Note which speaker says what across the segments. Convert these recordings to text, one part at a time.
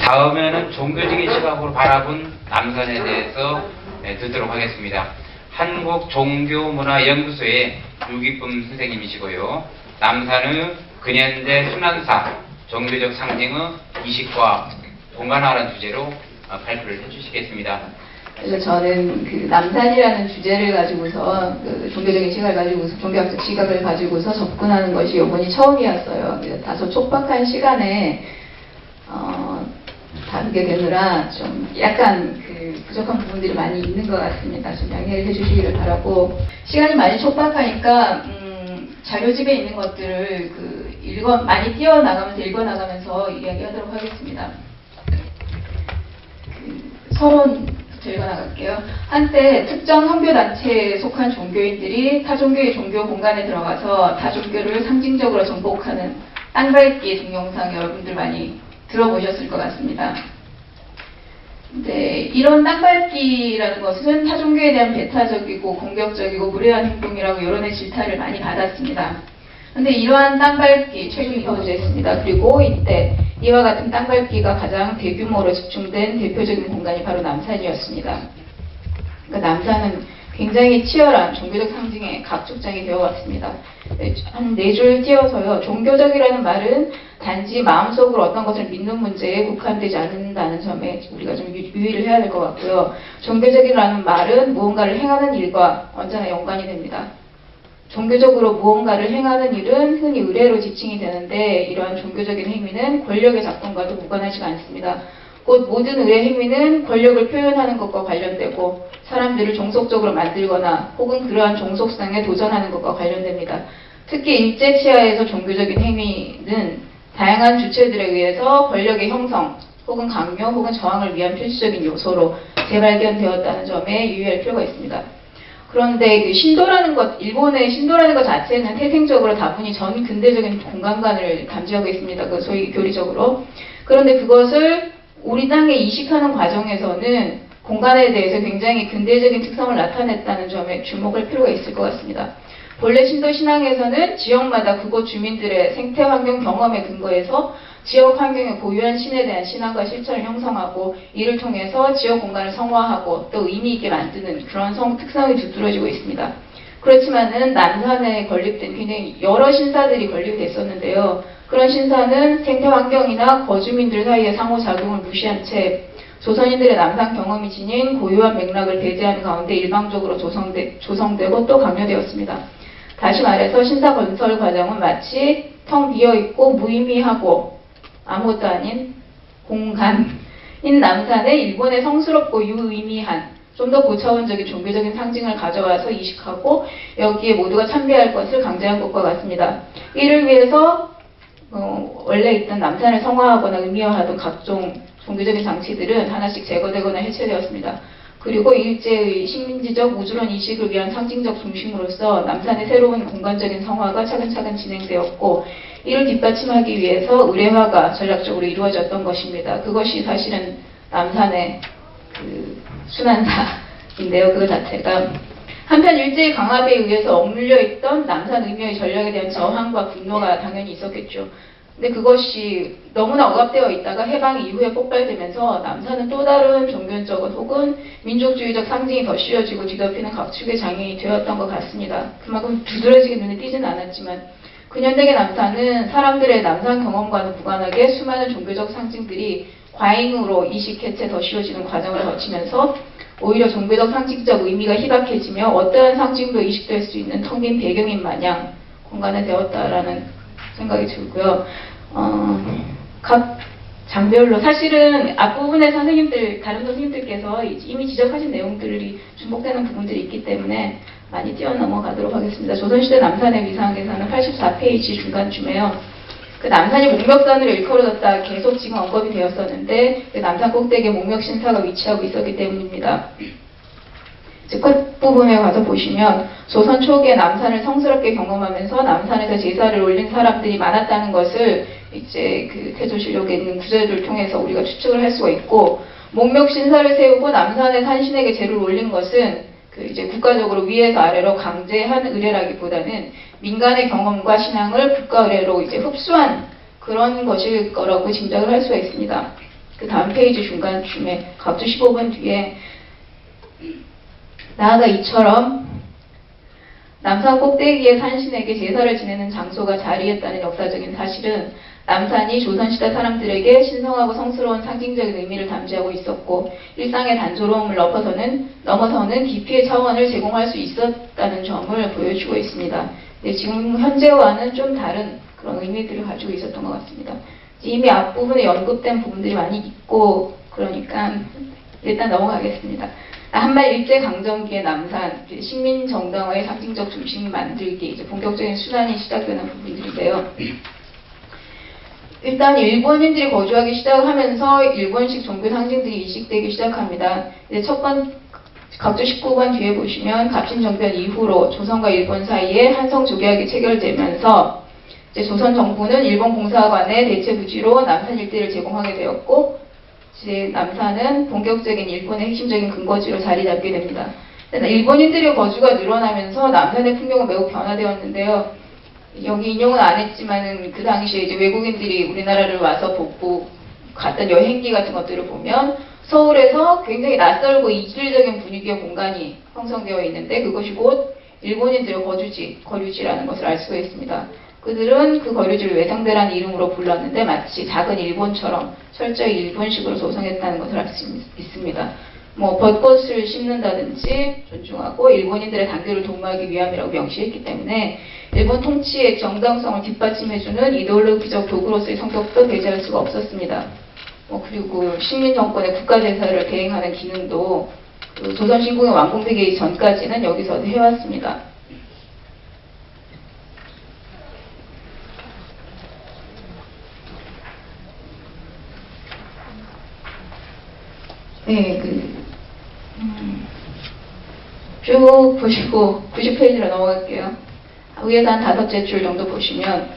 Speaker 1: 다음에는 종교적인 시각으로 바라본 남산에 대해서 듣도록 하겠습니다. 한국종교문화연구소의 유기쁨 선생님이시고요. 남산의 근현대 순환사, 종교적 상징의 이식과 공간화라는 주제로 발표를 해주시겠습니다.
Speaker 2: 그래서 저는 그 남산이라는 주제를 가지고서 그 종교적인 시각을 가지고서 종교학적 시각을 가지고서 접근하는 것이 이번이 처음이었어요. 다소 촉박한 시간에 다루게 되느라 좀 약간 그 부족한 부분들이 많이 있는 것 같습니다. 좀 양해를 해주시기를 바라고, 시간이 많이 촉박하니까 자료집에 있는 것들을 많이 띄어나가면서 읽어나가면서 이야기하도록 하겠습니다. 서론부터 읽어나갈게요. 한때 특정 선교단체에 속한 종교인들이 타종교의 종교 공간에 들어가서 타종교를 상징적으로 정복하는 땅밟기 동영상 여러분들 많이 들어보셨을 것 같습니다. 네, 이런 땅밟기라는 것은 타종교에 대한 배타적이고 공격적이고 무례한 행동이라고 여론의 질타를 많이 받았습니다. 그런데 이러한 땅밟기 최근에 이어졌습니다. 그리고 이때 이와 같은 땅밟기가 가장 대규모로 집중된 대표적인 공간이 바로 남산이었습니다. 그러니까 남산은 굉장히 치열한 종교적 상징의 각축장이 되어왔습니다. 한 4줄 띄어서요. 종교적이라는 말은 단지 마음속으로 어떤 것을 믿는 문제에 국한되지 않는다는 점에 우리가 좀 유의를 해야 될 것 같고요. 종교적이라는 말은 무언가를 행하는 일과 언제나 연관이 됩니다. 종교적으로 무언가를 행하는 일은 흔히 의례로 지칭이 되는데, 이러한 종교적인 행위는 권력의 작동과도 무관하지가 않습니다. 곧 모든 의례 행위는 권력을 표현하는 것과 관련되고 사람들을 종속적으로 만들거나 혹은 그러한 종속성에 도전하는 것과 관련됩니다. 특히 일제치하에서 종교적인 행위는 다양한 주체들에 의해서 권력의 형성 혹은 강요 혹은 저항을 위한 필수적인 요소로 재발견되었다는 점에 유의할 필요가 있습니다. 그런데 그 신도라는 것, 일본의 신도라는 것 자체는 태생적으로 다분히 전 근대적인 공간관을 감지하고 있습니다. 그 소위 교리적으로. 그런데 그것을 우리 땅에 이식하는 과정에서는 공간에 대해서 굉장히 근대적인 특성을 나타냈다는 점에 주목할 필요가 있을 것 같습니다. 본래 신도 신앙에서는 지역마다 그곳 주민들의 생태 환경 경험에 근거해서 지역 환경에 고유한 신에 대한 신앙과 실천을 형성하고 이를 통해서 지역 공간을 성화하고 또 의미 있게 만드는 그런 특성이 두드러지고 있습니다. 그렇지만은 남산에 건립된 굉장히 여러 신사들이 건립이 됐었는데요. 그런 신사는 생태 환경이나 거주민들 사이의 상호작용을 무시한 채 조선인들의 남산 경험이 지닌 고유한 맥락을 배제하는 가운데 일방적으로 조성되고 또 강요되었습니다. 다시 말해서 신사 건설 과정은 마치 텅 비어있고 무의미하고 아무것도 아닌 공간인 남산에 일본의 성스럽고 유의미한 좀 더 고차원적인 종교적인 상징을 가져와서 이식하고 여기에 모두가 참배할 것을 강제한 것과 같습니다. 이를 위해서 원래 있던 남산을 성화하거나 의미화하던 각종 종교적인 장치들은 하나씩 제거되거나 해체되었습니다. 그리고 일제의 식민지적 우주론 이식을 위한 상징적 중심으로서 남산의 새로운 공간적인 성화가 차근차근 진행되었고, 이를 뒷받침하기 위해서 의례화가 전략적으로 이루어졌던 것입니다. 그것이 사실은 남산의 순환사인데요. 그거 자체가 한편 일제의 강압에 의해서 억눌려 있던 남산 의묘의 전략에 대한 저항과 분노가 당연히 있었겠죠. 근데 그것이 너무나 억압되어 있다가 해방 이후에 폭발되면서 남산은 또 다른 종교적 혹은 민족주의적 상징이 더 씌워지고 뒤덮이는 각축의 장애인이 되었던 것 같습니다. 그만큼 두드러지게 눈에 띄지는 않았지만 근현대의 남산은 사람들의 남산 경험과는 무관하게 수많은 종교적 상징들이 과잉으로 이식 해체 더 씌워지는 과정을 거치면서 오히려 종교적 상징적 의미가 희박해지며 어떠한 상징도 이식될 수 있는 텅 빈 배경인 마냥 공간화되었다라는 생각이 들고요. 각 장별로 사실은 앞부분에 다른 선생님들께서 이미 지적하신 내용들이 중복되는 부분들이 있기 때문에 많이 뛰어넘어가도록 하겠습니다. 조선시대 남산의 위상에서는 84페이지 중간쯤에요. 그 남산이 목멱산으로 일컬어졌다 계속 지금 언급이 되었었는데 그 남산 꼭대기에 목멱신사가 위치하고 있었기 때문입니다. 즉 끝부분에 가서 보시면 조선 초기에 남산을 성스럽게 경험하면서 남산에서 제사를 올린 사람들이 많았다는 것을 이제 그 태조실록에 있는 구절들을 통해서 우리가 추측을 할 수가 있고, 목멱신사를 세우고 남산의 산신에게 제를 올린 것은 이제 국가적으로 위에서 아래로 강제한 의례라기보다는 민간의 경험과 신앙을 국가 의례로 이제 흡수한 그런 것일 거라고 짐작을 할 수가 있습니다. 그 다음 페이지 중간쯤에 각주 15번 뒤에 나아가 이처럼 남산 꼭대기에 산신에게 제사를 지내는 장소가 자리했다는 역사적인 사실은 남산이 조선시대 사람들에게 신성하고 성스러운 상징적인 의미를 담지하고 있었고 일상의 단조로움을 넘어서는 깊이의 차원을 제공할 수 있었다는 점을 보여주고 있습니다. 지금 현재와는 좀 다른 그런 의미들을 가지고 있었던 것 같습니다. 이미 앞부분에 언급된 부분들이 많이 있고 그러니까 일단 넘어가겠습니다. 한말 일제강점기의 남산, 식민정당화의 상징적 중심 만들기, 이제 본격적인 수단이 시작되는 부분들인데요. 일단 일본인들이 거주하기 시작하면서 일본식 종교 상징들이 이식되기 시작합니다. 이제 각주 19번 뒤에 보시면 갑신정변 이후로 조선과 일본 사이에 한성조계약이 체결되면서 이제 조선 정부는 일본 공사관의 대체 부지로 남산 일대를 제공하게 되었고 이제 남산은 본격적인 일본의 핵심적인 근거지로 자리 잡게 됩니다. 일본인들의 거주가 늘어나면서 남산의 풍경은 매우 변화되었는데요. 여기 인용은 안 했지만은 그 당시에 이제 외국인들이 우리나라를 와서 보고 갔던 여행기 같은 것들을 보면 서울에서 굉장히 낯설고 이질적인 분위기의 공간이 형성되어 있는데 그것이 곧 일본인들의 거류지라는 것을 알 수가 있습니다. 그들은 그 거류지를 외상대라는 이름으로 불렀는데 마치 작은 일본처럼 철저히 일본식으로 조성했다는 것을 알 수 있습니다. 벚꽃을 심는다든지 존중하고 일본인들의 단계를 도모하기 위함이라고 명시했기 때문에 일본 통치의 정당성을 뒷받침해주는 이데올로기적 도구로서의 성격도 배제할 수가 없었습니다. 그리고 식민정권의 국가제사를 대행하는 기능도 조선신궁이 완공되기 전까지는 여기서 해왔습니다. 네, 쭉 보시고 90페이지로 넘어갈게요. 위에서 한 5째 줄 정도 보시면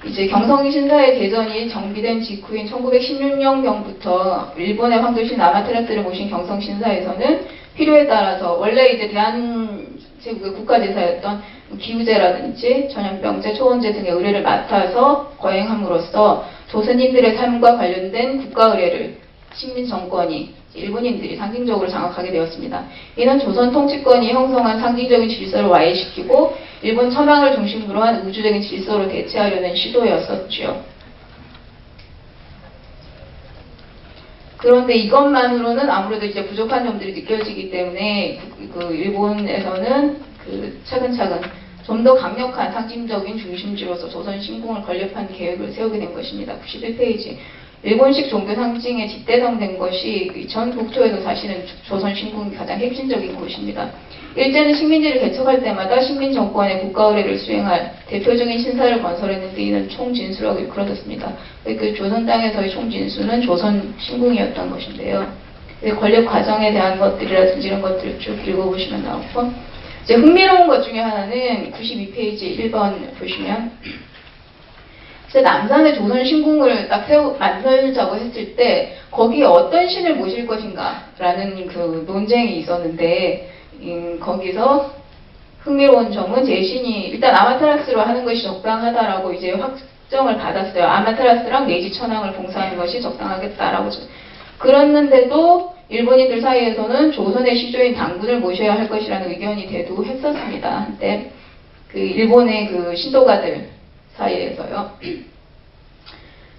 Speaker 2: 이제 경성기 신사의 대전이 정비된 직후인 1916년경부터 일본의 황도신 아마테라스를 모신 경성 신사에서는 필요에 따라서 원래 이제 대한제국의 국가제사였던 기우제라든지 전염병제, 초원제 등의 의뢰를 맡아서 거행함으로써 조선인들의 삶과 관련된 국가 의뢰를 식민정권이 일본인들이 상징적으로 장악하게 되었습니다. 이는 조선 통치권이 형성한 상징적인 질서를 와해시키고 일본 천황을 중심으로 한 우주적인 질서로 대체하려는 시도였었죠. 그런데 이것만으로는 아무래도 이제 부족한 점들이 느껴지기 때문에 일본에서는 차근차근 좀 더 강력한 상징적인 중심지로서 조선 신궁을 건립한 계획을 세우게 된 것입니다. 91페이지. 일본식 종교 상징에 뒷대성된 것이 전 국토에서 사실은 조선 신궁이 가장 핵심적인 곳입니다. 일제는 식민지를 개척할 때마다 식민 정권의 국가 의뢰를 수행할 대표적인 신사를 건설했는데 이는 총진수라고 일컬어졌습니다. 그 조선 땅에서의 총진수는 조선 신궁이었던 것인데요. 권력 과정에 대한 것들이라든지 이런 것들을 쭉 읽어보시면 나오고 이제 흥미로운 것 중에 하나는 92페이지 1번 보시면 남산의 조선 신궁을 딱 만들자고 했을 때 거기에 어떤 신을 모실 것인가라는 그 논쟁이 있었는데 거기서 흥미로운 점은 제 신이 일단 아마테라스로 하는 것이 적당하다라고 이제 확정을 받았어요. 아마테라스랑 메이지 천황을 봉사하는 것이 적당하겠다라고. 그랬는데도 일본인들 사이에서는 조선의 시조인 당군을 모셔야 할 것이라는 의견이 대두했었습니다. 한때 일본의 신도가들 사이에서요.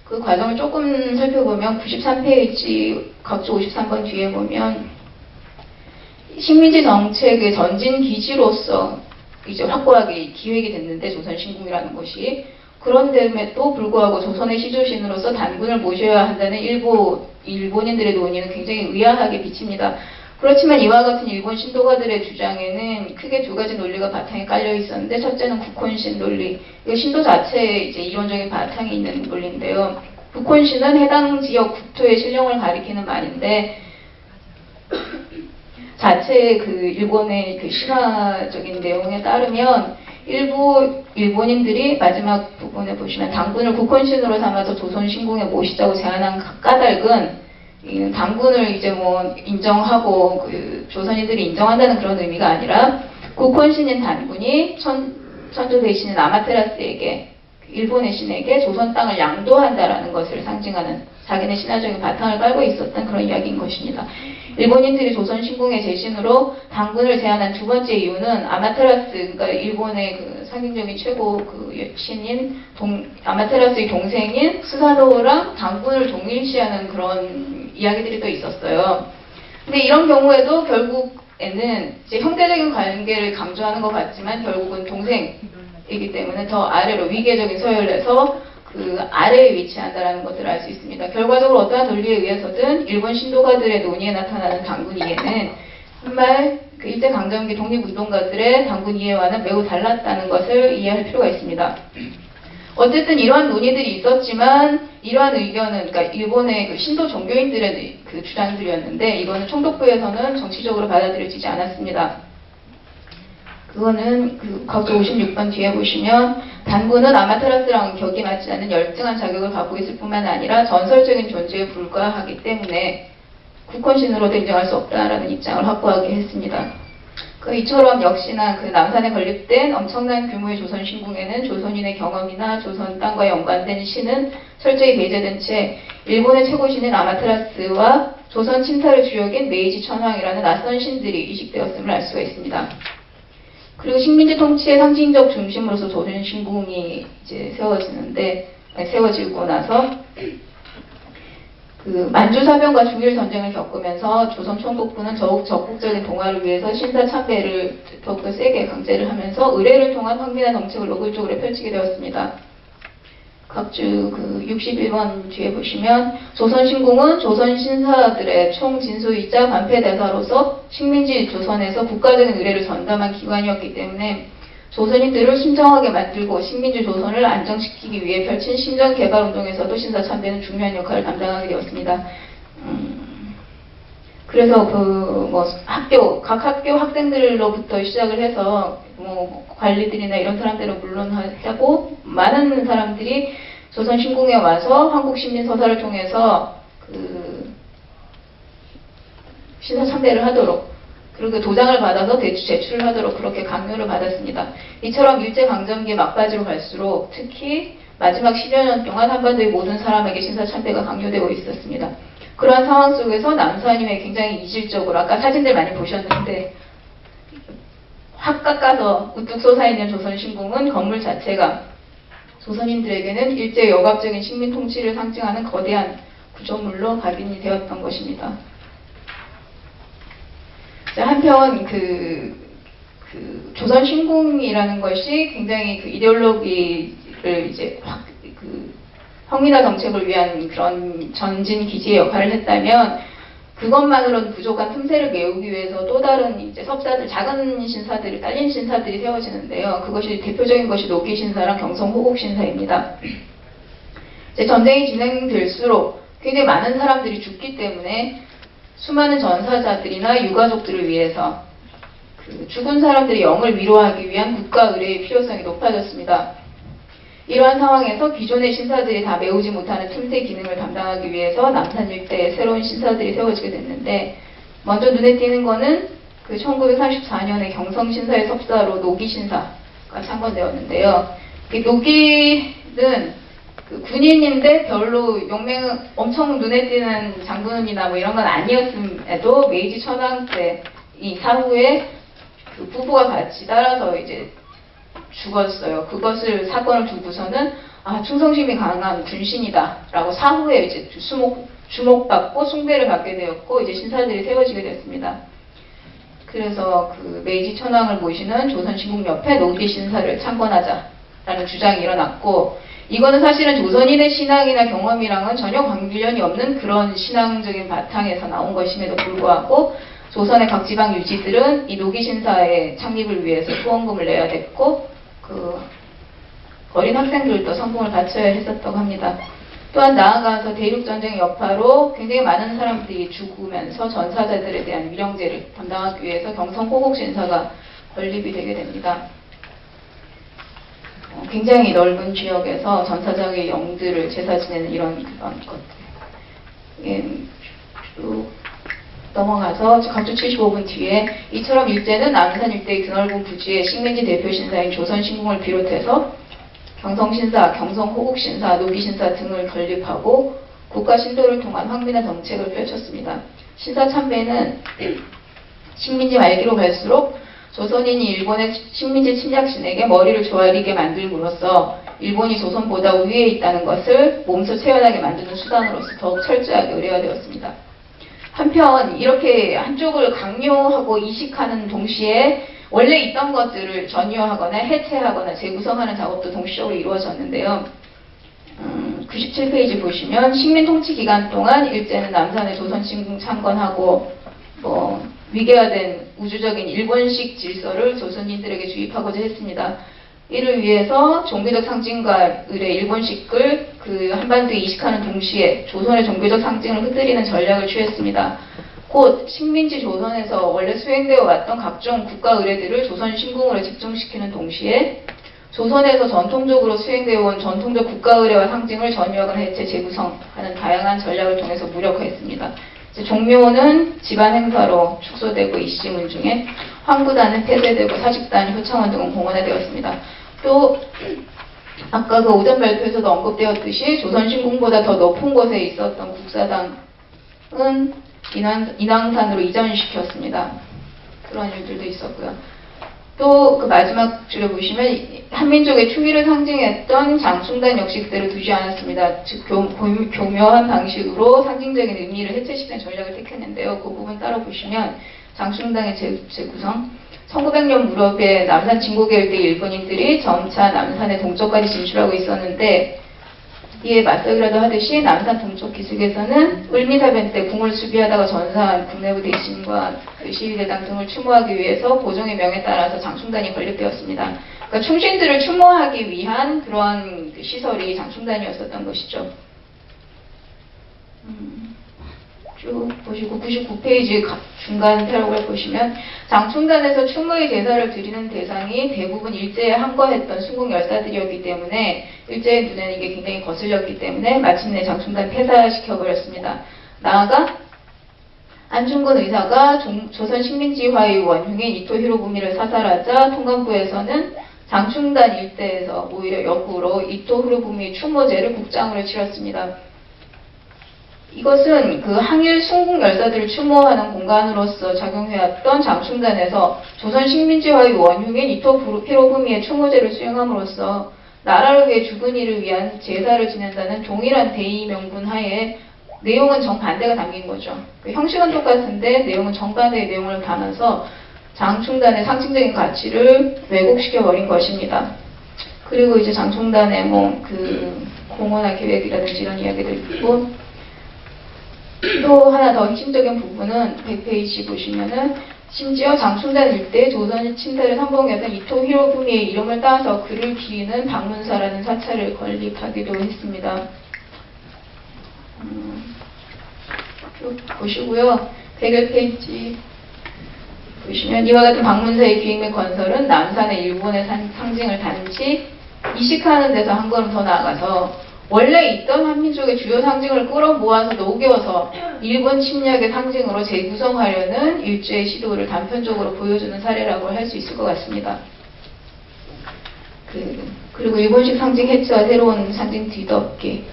Speaker 2: 그 과정을 조금 살펴보면 93페이지 각주 53번 뒤에 보면 식민지 정책의 전진 기지로서 이제 확고하게 기획이 됐는데 조선 신궁이라는 것이 그런데도 불구하고 조선의 시조신으로서 단군을 모셔야 한다는 일부 일본인들의 논의는 굉장히 의아하게 비칩니다. 그렇지만 이와 같은 일본 신도가들의 주장에는 크게 두 가지 논리가 바탕에 깔려 있었는데 첫째는 국혼신 논리. 이 신도 자체에 이제 이론적인 바탕이 있는 논리인데요. 국혼신은 해당 지역 국토의 신령을 가리키는 말인데 자체의 일본의 신화적인 내용에 따르면 일부 일본인들이 마지막 부분에 보시면 당군을 국혼신으로 삼아서 조선 신궁에 모시자고 제안한 까닭은 당군을 이제 인정하고 조선인들이 인정한다는 그런 의미가 아니라 국혼신인 단군이 천조 대신인 아마테라스에게 일본의 신에게 조선 땅을 양도한다라는 것을 상징하는 자기네 신화적인 바탕을 깔고 있었던 그런 이야기인 것입니다. 일본인들이 조선 신궁의 재신으로 당군을 제안한 두 번째 이유는 아마테라스, 그러니까 일본의 그 상징적인 최고 그 신인 아마테라스의 동생인 스사노우랑 당군을 동일시하는 그런 이야기들이 또 있었어요. 근데 이런 경우에도 결국에는 이제 형제적인 관계를 강조하는 것 같지만 결국은 동생이기 때문에 더 아래로 위계적인 서열에서 그 아래에 위치한다는 것을 알 수 있습니다. 결과적으로 어떠한 논리에 의해서든 일본 신도가들의 논의에 나타나는 당군 이해는 한말 그 일제강점기 독립운동가들의 당군 이해와는 매우 달랐다는 것을 이해할 필요가 있습니다. 어쨌든 이러한 논의들이 있었지만 이러한 의견은 그러니까 일본의 그 신도 종교인들의 그 주장들이었는데 이거는 총독부에서는 정치적으로 받아들여지지 않았습니다. 그거는 그 각조 56번 뒤에 보시면 단군은 아마테라스랑 격이 맞지 않는 열등한 자격을 갖고 있을 뿐만 아니라 전설적인 존재에 불과하기 때문에 국헌신으로도 인정할 수 없다라는 입장을 확고하게 했습니다. 이처럼 역시나 그 남산에 건립된 엄청난 규모의 조선 신궁에는 조선인의 경험이나 조선 땅과 연관된 신은 철저히 배제된 채 일본의 최고신인 아마테라스와 조선 친타의 주역인 메이지 천황이라는 낯선 신들이 이식되었음을 알 수가 있습니다. 그리고 식민지 통치의 상징적 중심으로서 조선 신궁이 이제 세워지고 나서 그 만주사변과 중일 전쟁을 겪으면서 조선 총독부는 더욱 적극적인 동화를 위해서 신사 참배를 더욱더 세게 강제를 하면서 의례를 통한 황민화 정책을 노골적으로 펼치게 되었습니다. 각주 그 61번 뒤에 보시면 조선 신궁은 조선 신사들의 총진수이자 관패대사로서 식민지 조선에서 국가적인 의례를 전담한 기관이었기 때문에 조선인들을 신정하게 만들고 식민지 조선을 안정시키기 위해 펼친 신정개발운동에서도 신사 참배는 중요한 역할을 담당하게 되었습니다. 그래서 각 학교 학생들로부터 시작을 해서 관리들이나 이런 사람들은 물론 하고 많은 사람들이 조선 신궁에 와서 한국 시민 서사를 통해서 그 신사 참배를 하도록 그리고 도장을 받아서 제출을 하도록 그렇게 강요를 받았습니다. 이처럼 일제강점기 막바지로 갈수록 특히 마지막 10여 년 동안 한반도의 모든 사람에게 신사 참배가 강요되고 있었습니다. 그러한 상황 속에서 남산임에 굉장히 이질적으로 아까 사진들 많이 보셨는데 확 깎아서 우뚝 솟아있는 조선 신궁은 건물 자체가 조선인들에게는 일제 억압적인 식민 통치를 상징하는 거대한 구조물로 각인이 되었던 것입니다. 한편 조선 신궁이라는 것이 굉장히 그 이데올로기를 이제 황민화 정책을 위한 그런 전진 기지의 역할을 했다면 그것만으로는 부족한 틈새를 메우기 위해서 또 다른 이제 섭사들, 작은 신사들이, 딸린 신사들이 세워지는데요. 그것이 대표적인 것이 노기 신사랑 경성 호국 신사입니다. 이제 전쟁이 진행될수록 굉장히 많은 사람들이 죽기 때문에 수많은 전사자들이나 유가족들을 위해서 죽은 사람들의 영을 위로하기 위한 국가 의례의 필요성이 높아졌습니다. 이러한 상황에서 기존의 신사들이 다 메우지 못하는 틈새 기능을 담당하기 위해서 남산 일대에 새로운 신사들이 세워지게 됐는데 먼저 눈에 띄는 거는 그 1934년에 경성신사의 섭사로 노기신사가 창건되었는데요. 이 노기는 그 군인인데 별로 용맹 엄청 눈에 띄는 장군이나 이런 건 아니었음에도 메이지 천황 때 이 사후에 그 부부가 같이 따라서 이제 죽었어요. 그것을 사건을 두고서는 충성심이 강한 군신이다라고 사후에 이제 주목받고 숭배를 받게 되었고 이제 신사들이 세워지게 됐습니다. 그래서 그 메이지 천황을 모시는 조선 신궁 옆에 노기 신사를 창건하자라는 주장이 일어났고 이거는 사실은 조선인의 신앙이나 경험이랑은 전혀 관련이 없는 그런 신앙적인 바탕에서 나온 것임에도 불구하고 조선의 각 지방 유지들은 이 노기신사의 창립을 위해서 후원금을 내야 됐고 그 어린 학생들도 성공을 바쳐야 했었다고 합니다. 또한 나아가서 대륙전쟁의 여파로 굉장히 많은 사람들이 죽으면서 전사자들에 대한 위령제를 담당하기 위해서 경성 호국신사가 건립이 되게 됩니다. 굉장히 넓은 지역에서 전사자의 영들을 제사 지내는 이런 것들. 쭉 넘어가서 각주 75분 뒤에 이처럼 일제는 남산 일대의 드넓은 부지에 식민지 대표 신사인 조선 신궁을 비롯해서 경성신사, 경성호국신사, 노기신사 등을 건립하고 국가 신도를 통한 황민화 정책을 펼쳤습니다. 신사참배는 식민지 말기로 갈수록 조선인이 일본의 식민지 침략진에게 머리를 조아리게 만들므로써 일본이 조선보다 우위에 있다는 것을 몸소 체현하게 만드는 수단으로서 더욱 철저하게 의뢰화되었습니다. 한편 이렇게 한쪽을 강요하고 이식하는 동시에 원래 있던 것들을 전이화하거나 해체하거나 재구성하는 작업도 동시적으로 이루어졌는데요. 97페이지 보시면 식민 통치 기간 동안 일제는 남산에 조선신궁 창건하고 위계화된 우주적인 일본식 질서를 조선인들에게 주입하고자 했습니다. 이를 위해서 종교적 상징과 의뢰 일본식을 그 한반도에 이식하는 동시에 조선의 종교적 상징을 흩뜨리는 전략을 취했습니다. 곧 식민지 조선에서 원래 수행되어 왔던 각종 국가 의례들을 조선 신궁으로 집중시키는 동시에 조선에서 전통적으로 수행되어 온 전통적 국가 의례와 상징을 전이하거나 해체 재구성하는 다양한 전략을 통해서 무력화했습니다. 종묘는 집안 행사로 축소되고 이시문 중에 황구단은 폐쇄되고 사직단, 효창원 등은 공원화되었습니다. 또 아까 그 오전 발표에서도 언급되었듯이 조선신궁보다 더 높은 곳에 있었던 국사당은 인왕산으로 이전시켰습니다. 그런 일들도 있었고요. 또 그 마지막 줄에 보시면 한민족의 충의를 상징했던 장충단 역시 그대로 두지 않았습니다. 즉 교묘한 방식으로 상징적인 의미를 해체시키는 전략을 택했는데요. 그 부분 따로 보시면 장충단의 재구성 1900년 무렵에 남산 진국에 일대 일본인들이 점차 남산의 동쪽까지 진출하고 있었는데 이에 맞서기라도 하듯이 남산 동쪽 기슭에서는 을미사변 때 궁을 수비하다가 전사한 국내부 대신과 시위대당 등을 추모하기 위해서 고종의 명에 따라서 장충단이 건립되었습니다. 그러니까 충신들을 추모하기 위한 그런 시설이 장충단이었었던 것이죠. 쭉 보시고 99페이지 중간 대록을 보시면 장충단에서 추모의 제사를 드리는 대상이 대부분 일제에 항거했던 순국 열사들이었기 때문에 일제의 눈에는 이게 굉장히 거슬렸기 때문에 마침내 장충단 폐사시켜버렸습니다. 나아가 안중근 의사가 조선 식민지화의 원흉인 이토 히로부미를 사살하자 통감부에서는 장충단 일대에서 오히려 역으로 이토 히로부미 추모제를 국장으로 치렀습니다. 이것은 그 항일 순국 열사들을 추모하는 공간으로서 작용해왔던 장충단에서 조선 식민지화의 원흉인 이토 히로부미의 추모제를 수행함으로써 나라를 위해 죽은 이를 위한 제사를 지낸다는 동일한 대의 명분 하에 내용은 정반대가 담긴 거죠. 그 형식은 똑같은데 내용은 정반대의 내용을 담아서 장충단의 상징적인 가치를 왜곡시켜버린 것입니다. 그리고 이제 장충단의 그 공원화 계획이라든지 이런 이야기들 있고 또 하나 더 핵심적인 부분은 100페이지 보시면은 심지어 장충단 일대 조선 침탈을 선봉했던 이토 히로부미의 이름을 따서 그를 기리는 방문사라는 사찰을 건립하기도 했습니다. 쭉 보시고요. 101페이지 보시면 이와 같은 방문사의 기획 및 건설은 남산의 일본의 상징을 단지 이식하는 데서 한 걸음 더 나아가서 원래 있던 한민족의 주요 상징을 끌어모아서 녹여서 일본 침략의 상징으로 재구성하려는 일제의 시도를 단편적으로 보여주는 사례라고 할 수 있을 것 같습니다. 그리고 일본식 상징 해체와 새로운 상징 뒤덮기,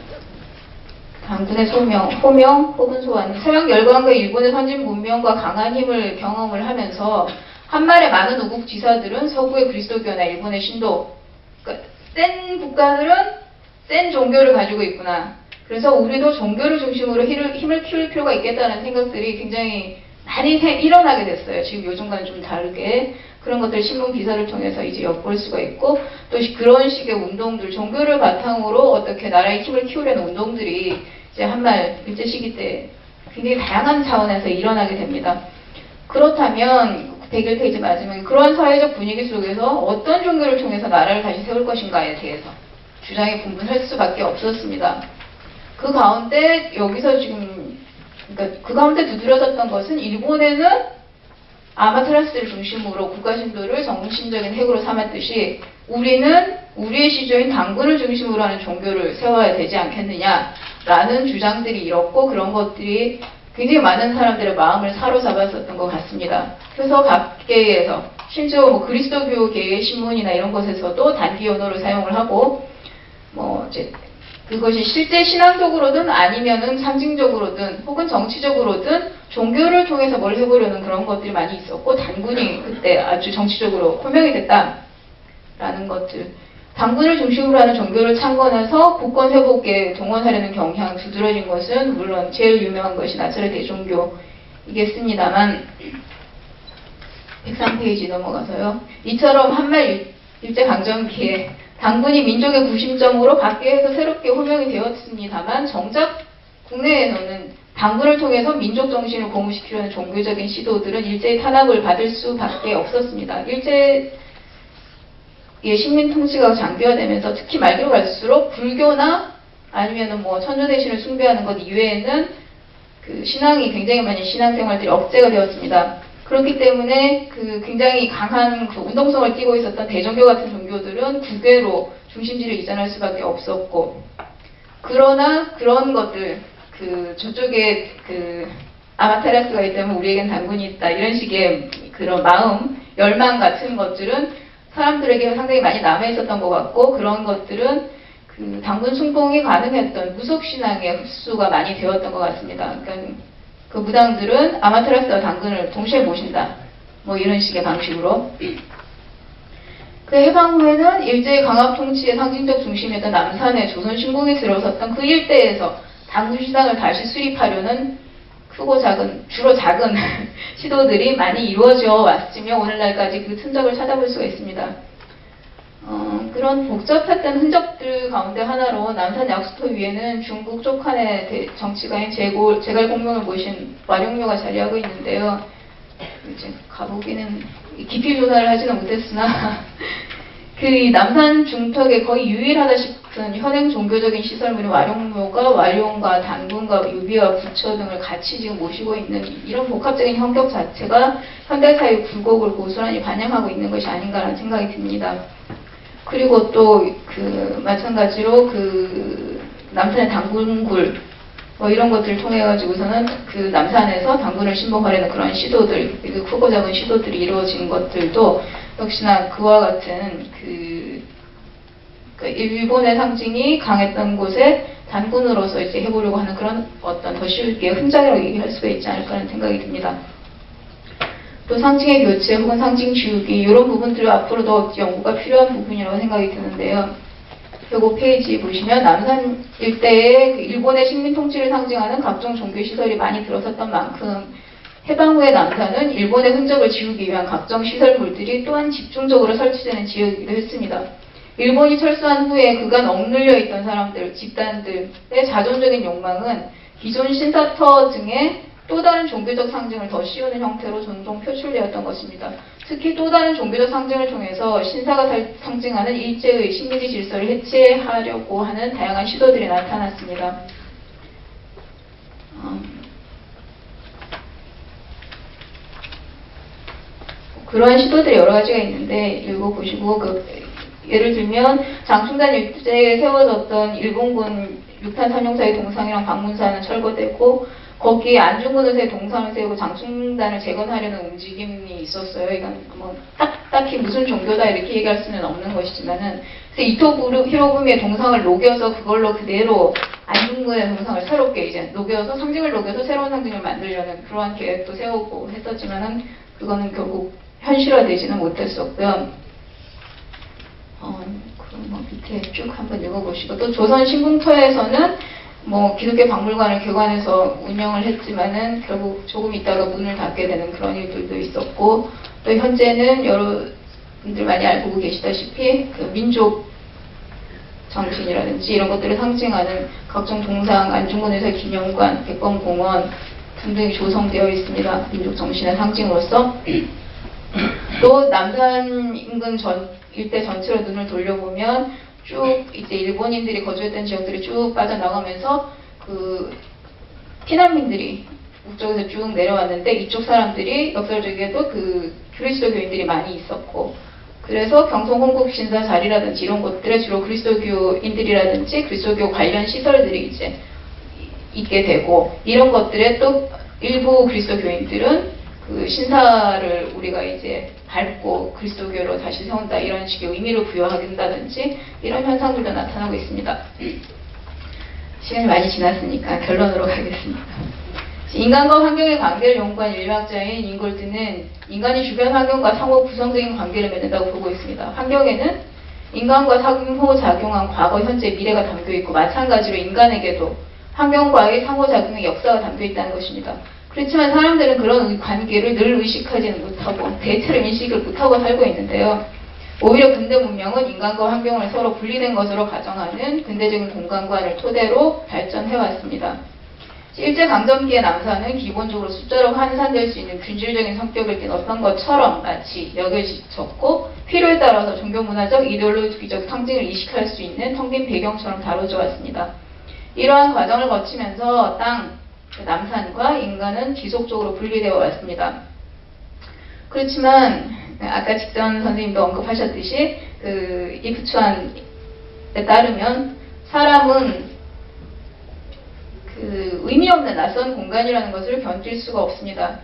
Speaker 2: 당군의 소명, 호명 혹은 소환, 서양 열강과 일본의 선진 문명과 강한 힘을 경험을 하면서 한말의 많은 우국 지사들은 서구의 그리스도교나 일본의 신도, 그러니까 센 국가들은 센 종교를 가지고 있구나. 그래서 우리도 종교를 중심으로 힘을 키울 필요가 있겠다는 생각들이 굉장히 많이 일어나게 됐어요. 지금 요즘과는 좀 다르게. 그런 것들 신문 기사를 통해서 이제 엿볼 수가 있고 또 그런 식의 운동들, 종교를 바탕으로 어떻게 나라의 힘을 키우려는 운동들이 이제 한말 일제 시기 때 굉장히 다양한 차원에서 일어나게 됩니다. 그렇다면 101페이지 마지막에 그런 사회적 분위기 속에서 어떤 종교를 통해서 나라를 다시 세울 것인가에 대해서 주장이 분분할 수밖에 없었습니다. 그 가운데 여기서 지금 그러니까 그 가운데 두드려졌던 것은 일본에는 아마테라스를 중심으로 국가신도를 정신적인 핵으로 삼았듯이 우리는 우리의 시조인 당군을 중심으로 하는 종교를 세워야 되지 않겠느냐라는 주장들이 일었고 그런 것들이 굉장히 많은 사람들의 마음을 사로잡았었던 것 같습니다. 그래서 각계에서 심지어 그리스도교계의 신문이나 이런 것에서도 단기 언어를 사용을 하고 이제 그것이 실제 신앙적으로든 아니면은 상징적으로든 혹은 정치적으로든 종교를 통해서 뭘 해보려는 그런 것들이 많이 있었고 단군이 그때 아주 정치적으로 호명이 됐다라는 것들. 당군을 중심으로 하는 종교를 창건해서 국권 회복에 동원하려는 경향 두드러진 것은 물론 제일 유명한 것이 나사렛 대종교이겠습니다만 103페이지 넘어가서요. 이처럼 한말 일제강점기에 당군이 민족의 구심점으로 밖에서 새롭게 호명이 되었습니다만 정작 국내에서는 당군을 통해서 민족 정신을 고무시키려는 종교적인 시도들은 일제의 탄압을 받을 수밖에 없었습니다. 일제의 식민 통치가 장기화되면서 특히 말기로 갈수록 불교나 아니면은 뭐 천주대신을 숭배하는 것 이외에는 그 신앙이 굉장히 많이 신앙생활들이 억제가 되었습니다. 그렇기 때문에 그 굉장히 강한 그 운동성을 띠고 있었던 대종교 같은 종교들은 국외로 중심지를 이전할 수밖에 없었고, 그러나 그런 것들 그 저쪽에 그 아마테라스가 있다면 우리에겐 당군이 있다 이런 식의 그런 마음, 열망 같은 것들은 사람들에게 상당히 많이 남아 있었던 것 같고, 그런 것들은 그 당군 숭봉이 가능했던 무속신앙의 흡수가 많이 되었던 것 같습니다. 그러니까 그 무당들은 아마테라스와 당군을 동시에 모신다. 뭐 이런 식의 방식으로. 그 해방 후에는 일제의 강압 통치의 상징적 중심이었던 남산에 조선 신궁이 들어섰던 그 일대에서 당군 신앙을 다시 수립하려는 크고 작은, 주로 작은 시도들이 많이 이루어져 왔으며 오늘날까지 그 흔적을 찾아볼 수가 있습니다. 그런 복잡했던 흔적들 가운데 하나로 남산 약수터 위에는 중국 쪽한의 정치가인 제갈공명을 모신 와룡묘가 자리하고 있는데요. 이제 가보기는 깊이 조사를 하지는 못했으나 그 남산 중턱에 거의 유일하다 싶은 현행 종교적인 시설물인 와룡묘가 와룡과 단군과 유비와 부처 등을 같이 지금 모시고 있는 이런 복합적인 형격 자체가 현대사의 굴곡을 고스란히 반영하고 있는 것이 아닌가라는 생각이 듭니다. 그리고 또 그 마찬가지로 그 남산의 당군굴 뭐 이런 것들을 통해 가지고서는 그 남산에서 당군을 신봉하려는 그런 시도들, 그 크고 작은 시도들이 이루어진 것들도 역시나 그와 같은 그 일본의 상징이 강했던 곳에 단군으로서 이제 해보려고 하는 그런 어떤 더 쉽게 흔적이라고 얘기할 수가 있지 않을까 하는 생각이 듭니다. 또 상징의 교체 혹은 상징 지우기 이런 부분들 앞으로도 연구가 필요한 부분이라고 생각이 드는데요. 요거 페이지 보시면 남산 일대에 일본의 식민 통치를 상징하는 각종 종교 시설이 많이 들어섰던 만큼 해방 후의 남산은 일본의 흔적을 지우기 위한 각종 시설물들이 또한 집중적으로 설치되는 지역이기도 했습니다. 일본이 철수한 후에 그간 억눌려 있던 사람들, 집단들의 자존적인 욕망은 기존 신사터 등의 또 다른 종교적 상징을 더 씌우는 형태로 종종 표출되었던 것입니다. 특히 또 다른 종교적 상징을 통해서 신사가 상징하는 일제의 식민지 질서를 해체하려고 하는 다양한 시도들이 나타났습니다. 그러한 시도들이 여러 가지가 있는데 읽어보시고 예를 들면 장충단 일제에 세워졌던 일본군 6탄 삼용사의 동상이랑 방문사는 철거되고 거기에 안중근 의사의 동상을 세우고 장충단을 재건하려는 움직임이 있었어요. 이건 뭐 딱히 무슨 종교다 이렇게 얘기할 수는 없는 것이지만은 그래서 이토 히로부미의 동상을 녹여서 그걸로 그대로 안중근의 동상을 새롭게 이제 녹여서 상징을 녹여서 새로운 상징을 만들려는 그러한 계획도 세우고 했었지만은 그거는 결국 현실화되지는 못했었고요. 그럼 뭐 밑에 쭉 한번 읽어보시고 또 조선 신궁터에서는 뭐 기독교 박물관을 개관해서 운영을 했지만은 결국 조금 있다가 문을 닫게 되는 그런 일들도 있었고 또 현재는 여러분들 많이 알고 계시다시피 그 민족 정신이라든지 이런 것들을 상징하는 각종 동상, 안중근 의사 기념관, 백범공원 등등이 조성되어 있습니다. 민족 정신의 상징으로서. 또 남산 인근 일대 전체로 눈을 돌려보면 쭉 이제 일본인들이 거주했던 지역들이 쭉 빠져나가면서 그 피난민들이 북쪽에서 쭉 내려왔는데 이쪽 사람들이 역설적이게도 그 그리스도교인들이 많이 있었고 그래서 경성 홍국 신사 자리라든지 이런 곳들에 주로 그리스도교인들이라든지 그리스도교 관련 시설들이 이제 있게 되고 이런 것들에 또 일부 그리스도교인들은 그 신사를 우리가 이제 밟고 그리스도교로 다시 세운다 이런 식의 의미를 부여한다든지 이런 현상들도 나타나고 있습니다. 시간이 많이 지났으니까 결론으로 가겠습니다. 인간과 환경의 관계를 연구한 인류학자인 잉골드는 인간이 주변 환경과 상호 구성적인 관계를 맺는다고 보고 있습니다. 환경에는 인간과 상호작용한 과거, 현재, 미래가 담겨있고 마찬가지로 인간에게도 환경과의 상호작용의 역사가 담겨있다는 것입니다. 그렇지만 사람들은 그런 관계를 늘 의식하지는 못하고 대체로 인식을 못하고 살고 있는데요. 오히려 근대 문명은 인간과 환경을 서로 분리된 것으로 가정하는 근대적인 공간관을 토대로 발전해왔습니다. 일제강점기의 남산은 기본적으로 숫자로 환산될 수 있는 균질적인 성격을 띤 어떤 것처럼 마치 여겨졌고 필요에 따라서 종교문화적, 이데올로기적 상징을 이식할 수 있는 텅 빈 배경처럼 다뤄져 왔습니다. 이러한 과정을 거치면서 남산과 인간은 지속적으로 분리되어 왔습니다. 그렇지만 아까 직전 선생님도 언급하셨듯이 이프추안에 따르면 사람은 의미 없는 낯선 공간이라는 것을 견딜 수가 없습니다.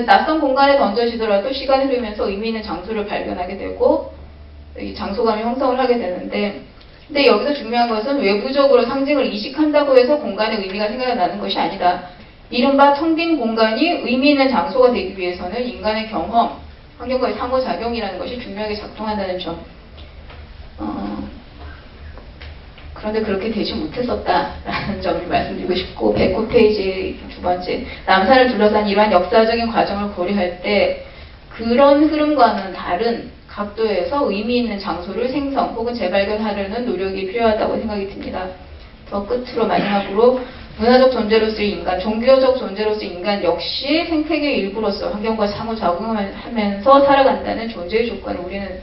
Speaker 2: 낯선 공간에 던져지더라도 시간이 흐르면서 의미 있는 장소를 발견하게 되고 이 장소감이 형성을 하게 되는데, 근데 여기서 중요한 것은 외부적으로 상징을 이식한다고 해서 공간의 의미가 생각나는 것이 아니다. 이른바 텅 빈 공간이 의미 있는 장소가 되기 위해서는 인간의 경험, 환경과의 상호작용이라는 것이 중요하게 작동한다는 점. 그런데 그렇게 되지 못했었다라는 점을 말씀드리고 싶고, 109페이지 두 번째, 남산을 둘러싼 이러한 역사적인 과정을 고려할 때 그런 흐름과는 다른 각도에서 의미 있는 장소를 생성 혹은 재발견하려는 노력이 필요하다고 생각이 듭니다. 더 끝으로 마지막으로 문화적 존재로서의 인간, 종교적 조로서의 인간 역시 생태계의 일부로서 환경과 상호작용하면서 살아간다는 존재의 조건을 우리는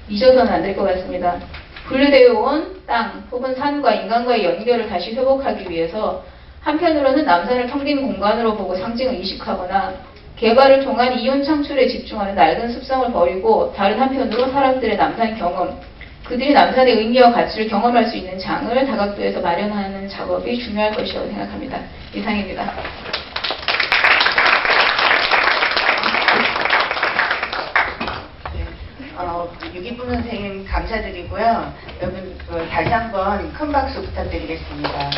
Speaker 2: 잊어서는 안 될 것 같습니다. 분리되어 온 땅 혹은 산과 인간과의 연결을 다시 회복하기 위해서 한편으로는 남산을 텅 빈 공간으로 보고 상징을 이식하거나 개발을 통한 이윤 창출에 집중하는 낡은 습성을 버리고, 다른 한편으로 사람들의 남산 경험, 그들이 남산의 의미와 가치를 경험할 수 있는 장을 다각도에서 마련하는 작업이 중요할 것이라고 생각합니다. 이상입니다.
Speaker 3: 유기분 선생님 감사드리고요. 여러분 다시 한번 큰 박수 부탁드리겠습니다.